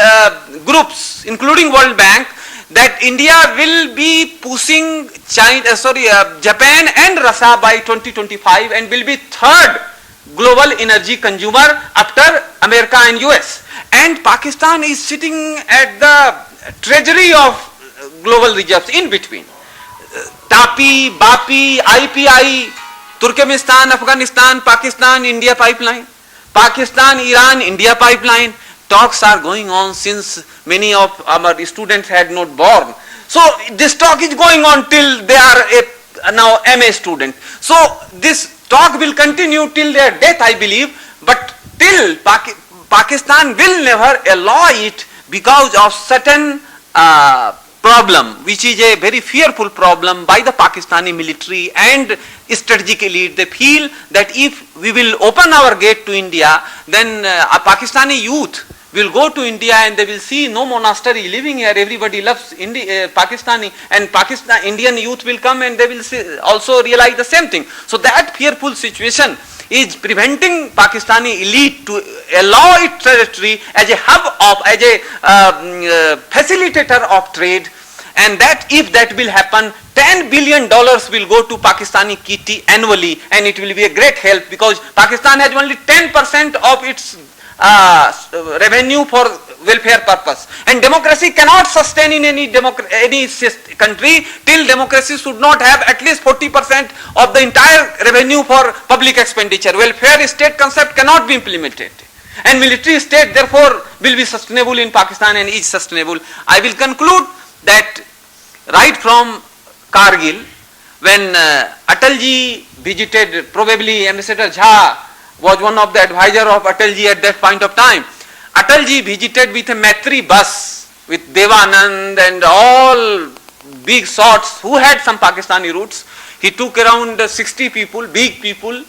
groups, including World Bank, that India will be pushing Japan and Russia by 2025, and will be 3rd global energy consumer after America and US. And Pakistan is sitting at the treasury of global reserves in between. TAPI, BAPI, IPI, Turkmenistan, Afghanistan, Pakistan, India pipeline, Pakistan, Iran, India pipeline. Talks are going on since many of our students had not born. So this talk is going on till they are now MA student. So this talk will continue till their death, I believe, but till Pakistan will never allow it because of certain problem, which is a very fearful problem by the Pakistani military and strategic elite. They feel that if we will open our gate to India, then a Pakistani youth will go to India and they will see no monastery living here, everybody loves Pakistani, and Indian youth will come and they will also realize the same thing. So that fearful situation is preventing Pakistani elite to allow its territory as a hub of, as a facilitator of trade, and that if that will happen, $10 billion will go to Pakistani kitty annually, and it will be a great help because Pakistan has only 10% of its revenue for welfare purpose. And democracy cannot sustain in any country till democracy should not have at least 40% of the entire revenue for public expenditure. Welfare state concept cannot be implemented. And military state therefore will be sustainable in Pakistan and is sustainable. I will conclude that right from Kargil, when Atalji visited, probably Ambassador Jha was one of the advisor of Atalji at that point of time. Atalji visited with a Maitri bus with Devanand and all big shots who had some Pakistani roots. He took around 60 people, big people,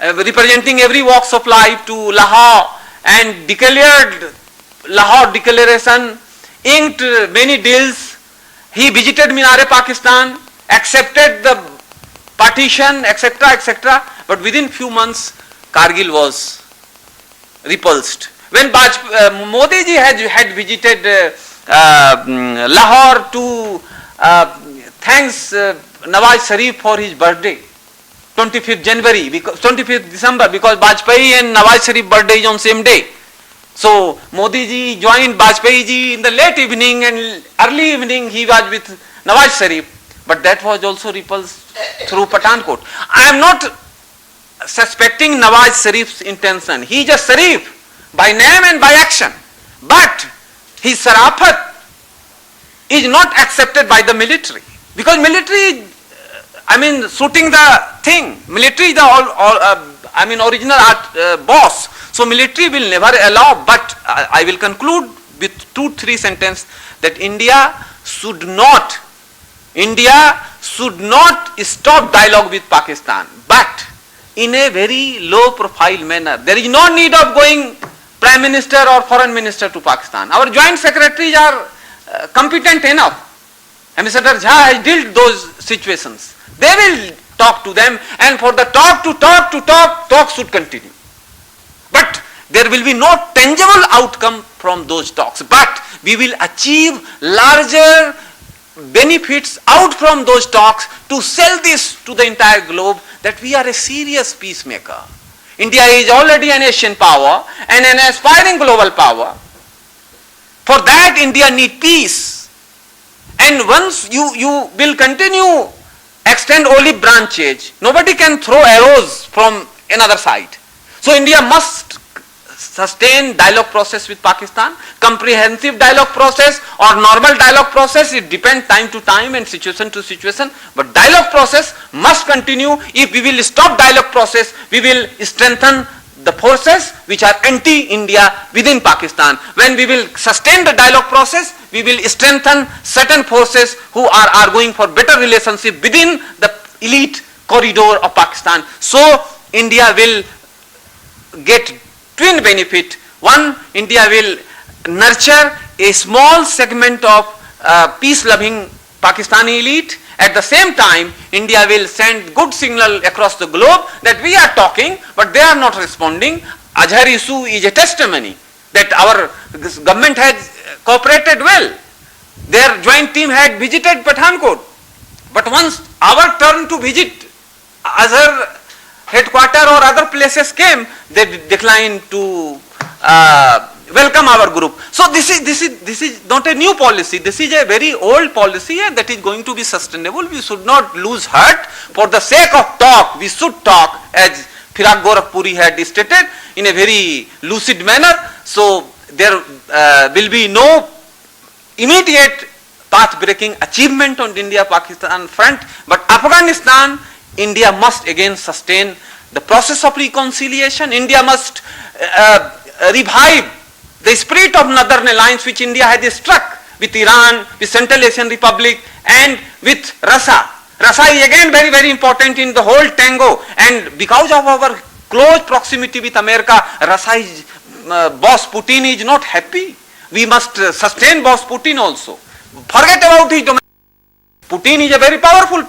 representing every walks of life to Lahore and declared Lahore Declaration, inked many deals. He visited Minar-e-Pakistan, accepted the partition, etc., etc. But within few months, Kargil was repulsed. When Modi ji had visited Lahore to thanks Nawaz Sharif for his birthday, 25th January, 25th December, because Vajpayee and Nawaz Sharif birthday is on same day. So Modi ji joined Vajpayee ji in the late evening, and early evening he was with Nawaz Sharif. But that was also repulsed through Pathankot. I am not suspecting Nawaz Sharif's intention. He is a Sharif by name and by action. But his Sarafat is not accepted by the military. Because military, shooting the thing. Military is the original boss. So military will never allow. But I will conclude with 2-3 sentences that India should not stop dialogue with Pakistan, but in a very low profile manner. There is no need of going Prime Minister or Foreign Minister to Pakistan. Our joint secretaries are competent enough. Ambassador Jha has dealt those situations. They will talk to them, and for the talk should continue. But there will be no tangible outcome from those talks. But we will achieve larger benefits out from those talks to sell this to the entire globe that we are a serious peacemaker. India is already an Asian power and an aspiring global power. For that, India needs peace. And once you will continue extend olive branches, nobody can throw arrows from another side. So India must sustain dialogue process with Pakistan, comprehensive dialogue process or normal dialogue process. It depends time to time and situation to situation, but dialogue process must continue. If we will stop dialogue process, we will strengthen the forces which are anti-India within Pakistan. When we will sustain the dialogue process, we will strengthen certain forces who are going for better relationship within the elite corridor of Pakistan. So India will get twin benefit. One, India will nurture a small segment of peace-loving Pakistani elite. At the same time, India will send good signal across the globe that we are talking, but they are not responding. Azhar issue is a testimony that our government has cooperated well. Their joint team had visited Pathankot. But once our turn to visit Azhar headquarter or other places came, they declined to welcome our group. So this is not a new policy. This is a very old policy, and that is going to be sustainable. We should not lose heart. For the sake of talk, we should talk, as Firaq Gorakhpuri had stated, in a very lucid manner. So there will be no immediate path-breaking achievement on India-Pakistan front, but Afghanistan, India must again sustain the process of reconciliation. India must revive the spirit of Northern Alliance which India has struck with Iran, with Central Asian Republic, and with Russia. Russia is again very, very important in the whole tango, and because of our close proximity with America, Russia is, boss Putin is not happy. We must sustain boss Putin also. Forget about his domain. Putin is a very powerful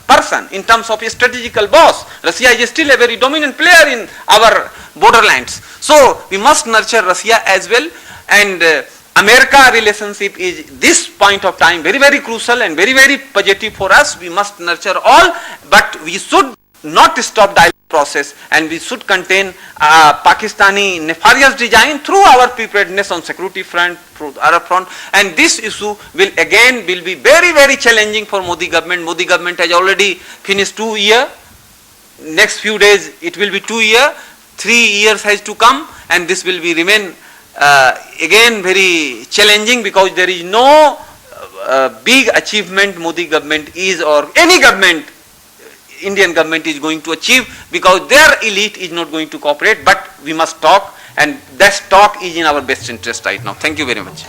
person in terms of a strategical boss. Russia is still a very dominant player in our borderlands. So we must nurture Russia as well, and America relationship is this point of time very, very crucial and very, very positive for us. We must nurture all, but we should not stop dialogue. process, and we should contain Pakistani nefarious design through our preparedness on security front, through the Arab front, and this issue will be very, very challenging for Modi government. Modi government has already finished 2 years. Next few days it will be 2 years. 3 years has to come, and this will be remain again very challenging, because there is no big achievement Modi government is, or any government, Indian government is going to achieve, because their elite is not going to cooperate. But we must talk, and that talk is in our best interest right now. Thank you very much.